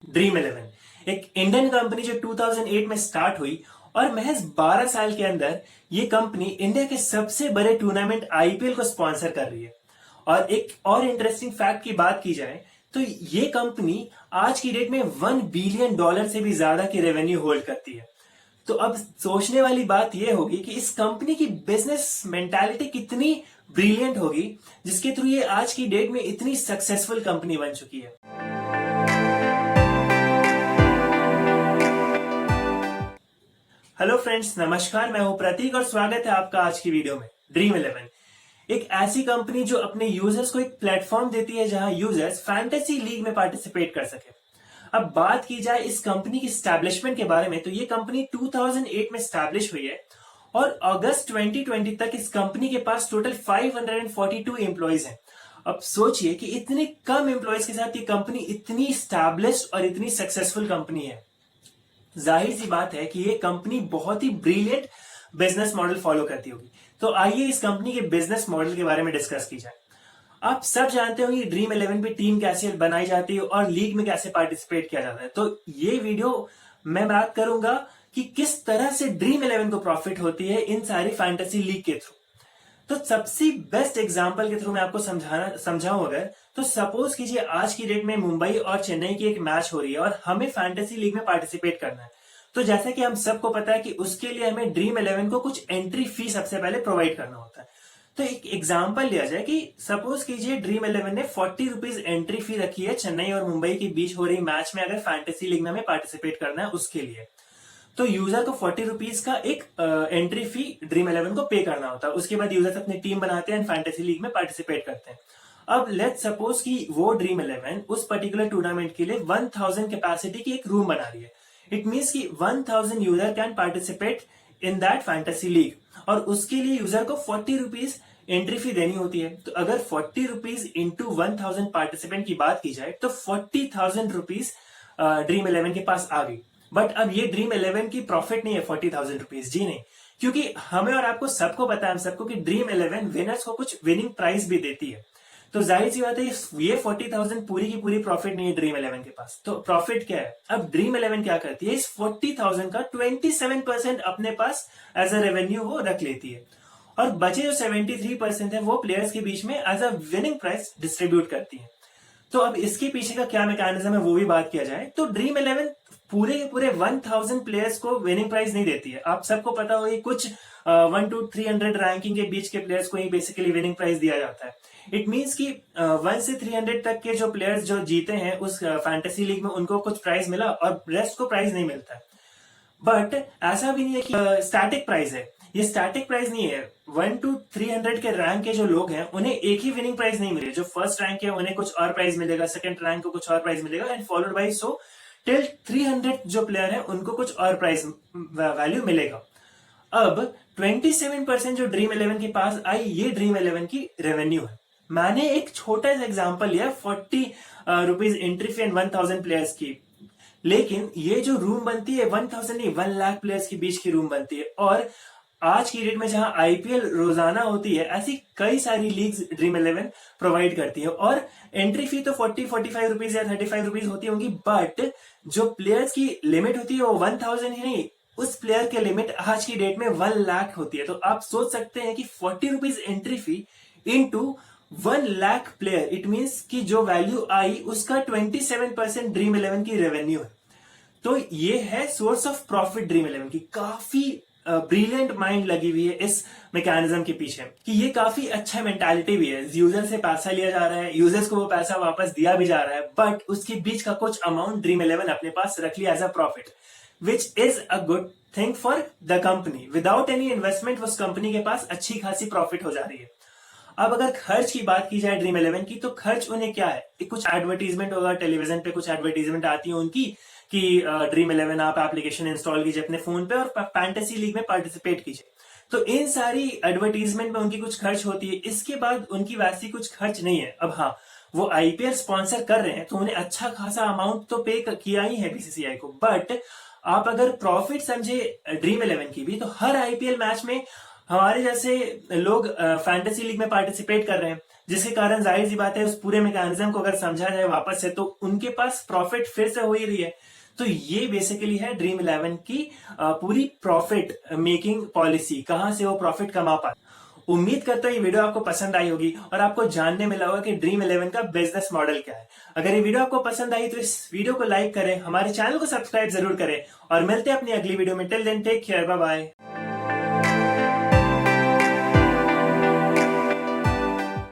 Dream eleven एक Indian company जो 2008 में स्टार्ट हुई और महज 12 साल के अंदर ये कंपनी इंडिया के सबसे बड़े टूर्नामेंट आईपीएल को स्पॉन्सर कर रही है। और एक और इंटरेस्टिंग फैक्ट की बात की जाए तो ये कंपनी आज की डेट में $1 बिलियन से भी ज्यादा की रेवेन्यू होल्ड करती है। तो अब सोचने वाली बात यह होगी कि इस कंपनी की बिजनेस मेंटालिटी कितनी ब्रिलियंट होगी जिसके थ्रू ये आज की डेट में इतनी सक्सेसफुल कंपनी बन चुकी है। हेलो फ्रेंड्स, नमस्कार। मैं हूं प्रतीक और स्वागत है आपका आज की वीडियो में। ड्रीम इलेवन एक ऐसी कंपनी जो अपने यूजर्स को एक प्लेटफॉर्म देती है जहां यूजर्स फैंटेसी लीग में पार्टिसिपेट कर सके। अब बात की जाए इस कंपनी की स्टैब्लिशमेंट के बारे में तो ये कंपनी 2008 में स्टैब्लिश हुई है और अगस्त 2020 तक इस कंपनी के पास टोटल 542 एम्प्लॉइज हैं। अब सोचिए कि इतने कम एम्प्लॉइज के साथ ये कंपनी इतनी स्टैब्लिश्ड और इतनी सक्सेसफुल कंपनी है। जाहिर सी बात है कि ये कंपनी बहुत ही ब्रिलियंट बिजनेस मॉडल फॉलो करती होगी। तो आइए इस कंपनी के बिजनेस मॉडल के बारे में डिस्कस की जाए। आप सब जानते होंगे ड्रीम इलेवन पे टीम कैसे बनाई जाती है और लीग में कैसे पार्टिसिपेट किया जाता है। तो ये वीडियो मैं बात करूंगा कि किस तरह से ड्रीम इलेवन को प्रॉफिट होती है इन सारी फैंटेसी लीग के थ्रू। तो सबसे बेस्ट एग्जांपल के थ्रू मैं आपको समझाऊं अगर तो सपोज कीजिए आज की डेट में मुंबई और चेन्नई की एक मैच हो रही है और हमें फैंटेसी लीग में पार्टिसिपेट करना है। तो जैसे कि हम सबको पता है कि उसके लिए हमें ड्रीम इलेवन को कुछ एंट्री फी सबसे पहले प्रोवाइड करना होता है। तो एक एग्जांपल लिया जाए कि सपोज कीजिए ड्रीम इलेवन ने 40 रुपीज एंट्री फी रखी है चेन्नई और मुंबई के बीच हो रही मैच में अगर फैंटेसी लीग में हमें पार्टिसिपेट करना है उसके लिए। तो यूजर को 40 रुपीज का एक एंट्री फी ड्रीम इलेवन को पे करना होता है। उसके बाद यूजर्स अपनी टीम बनाते हैं, फैंटेसी लीग में पार्टिसिपेट करते हैं। अब लेट्स सपोज कि वो ड्रीम इलेवन उस पर्टिकुलर टूर्नामेंट के लिए 1000 कैपेसिटी की एक रूम बना रही है। इट मीन्स कि 1000 user can participate in that fantasy league और उसके लिए यूजर को 40 रुपीज एंट्री फी देनी होती है। तो अगर 40 रुपीज इंटू 1000 पार्टिसिपेंट की बात की जाए तो 40,000 रुपीज ड्रीम इलेवन के पास आ गई। बट अब ये ड्रीम इलेवन की प्रॉफिट नहीं है 40,000 रुपीज, जी नहीं। क्योंकि हमें और आपको सबको पता है, हम सबको कि ड्रीम इलेवन विनर्स को कुछ विनिंग प्राइस भी देती है। तो जाहिर सी बात है ये 40,000 पूरी की पूरी प्रॉफिट नहीं है ड्रीम इलेवन के पास। तो प्रॉफिट क्या है? अब ड्रीम इलेवन क्या करती है, इस 40,000 का 27% अपने पास एज अ रेवेन्यू वो रख लेती है और बचे जो 73% है वो प्लेयर्स के बीच में as a winning prize distribute करती है। तो अब इसके पीछे का क्या मैकेनिज्म है वो भी बात किया जाए तो ड्रीम इलेवन पूरे के पूरे 1000 प्लेयर्स को विनिंग प्राइज नहीं देती है। आप सबको पता होगी कुछ 1 to 300 रैंकिंग के बीच के प्लेयर्स को ही बेसिकली विनिंग प्राइज दिया जाता है। इट मींस कि 1 से 300 तक के जो प्लेयर्स जो जीते हैं उस फैंटेसी लीग में उनको कुछ प्राइज मिला और रेस्ट को प्राइज नहीं मिलता है। बट ऐसा भी नहीं है कि स्टैटिक प्राइस है। ये स्टैटिक प्राइस नहीं है। 1 to 300 के रैंक के जो लोग हैं उन्हें एक ही विनिंग प्राइस नहीं मिले। जो फर्स्ट रैंक है उन्हें कुछ और प्राइस मिलेगा, सेकंड रैंक को कुछ और प्राइस मिलेगा and followed by so till 300 जो प्लेयर है उनको कुछ और प्राइस वैल्यू मिलेगा। अब 27% जो ड्रीम इलेवन के पास आई ये ड्रीम इलेवन की रेवेन्यू है। मैंने एक छोटा सा एग्जांपल लिया 40 rupees entry fee and 1000 players की। लेकिन ये जो रूम बनती है 1000 नहीं 1 लाख प्लेयर्स के बीच की रूम बनती है। और आज की डेट में जहां आईपीएल रोजाना होती है ऐसी कई सारी लीग्स ड्रीम इलेवन प्रोवाइड करती है और एंट्री फी तो 45 रुपीज या 35 रुपीज होती होंगी। बट जो प्लेयर्स की लिमिट होती है वो 1000 ही नहीं, उस प्लेयर के लिमिट आज की डेट में 1 लाख होती है। तो आप सोच सकते हैं कि 40 rupees entry fee into 1 lakh player, it means कि जो वैल्यू आई उसका 27% ड्रीम इलेवन की रेवेन्यू है। तो ये है source of profit dream eleven की। काफी ब्रिलियंट माइंड लगी हुई है इस मैकेनिज्म के पीछे कि ये काफी अच्छा मेंटालिटी भी है। यूजर से पैसा लिया जा रहा है, यूजर्स को वो पैसा वापस दिया भी जा रहा है, बट उसके बीच का कुछ अमाउंट ड्रीम इलेवन अपने पास रख लिया as a profit, which is a good thing for the company. Without any investment उस कंपनी के पास अच्छी खासी प्रॉफिट हो जा रही है। अब अगर खर्च की बात की जाए ड्रीम इलेवन की तो खर्च उन्हें क्या है, कुछ एडवर्टीजमेंट होगा, टेलीविजन पे कुछ एडवर्टीजमेंट आती है उनकी कि ड्रीम इलेवन आप एप्लीकेशन इंस्टॉल कीजिए अपने फोन पे और फैंटेसी लीग में पार्टिसिपेट कीजिए। तो इन सारी एडवर्टीजमेंट में उनकी कुछ खर्च होती है। इसके बाद उनकी वैसी कुछ खर्च नहीं है। अब हाँ, वो आईपीएल स्पॉन्सर कर रहे हैं तो उन्हें अच्छा खासा अमाउंट तो पे किया ही है बीसीसीआई को। बट आप अगर प्रॉफिट समझे ड्रीम इलेवन की भी तो हर आईपीएल मैच में हमारे जैसे लोग फैंटेसी लीग में पार्टिसिपेट कर रहे हैं, जिसके कारण जाहिर सी बात है उस पूरे मैकेनिज्म को अगर समझा जाए वापस से तो उनके पास प्रॉफिट फिर से हो ही रही है। तो ये बेसिकली है ड्रीम 11 की पूरी प्रॉफिट मेकिंग पॉलिसी, कहां से वो प्रॉफिट कमा पाए। उम्मीद करता हूं ये वीडियो आपको पसंद आई होगी और आपको जानने मिला होगा कि ड्रीम 11 का बिजनेस मॉडल क्या है। अगर ये वीडियो आपको पसंद आई तो इस वीडियो को लाइक करें, हमारे चैनल को सब्सक्राइब जरूर करें और मिलते हैं अपनी अगली वीडियो में। Till then take care, bye bye.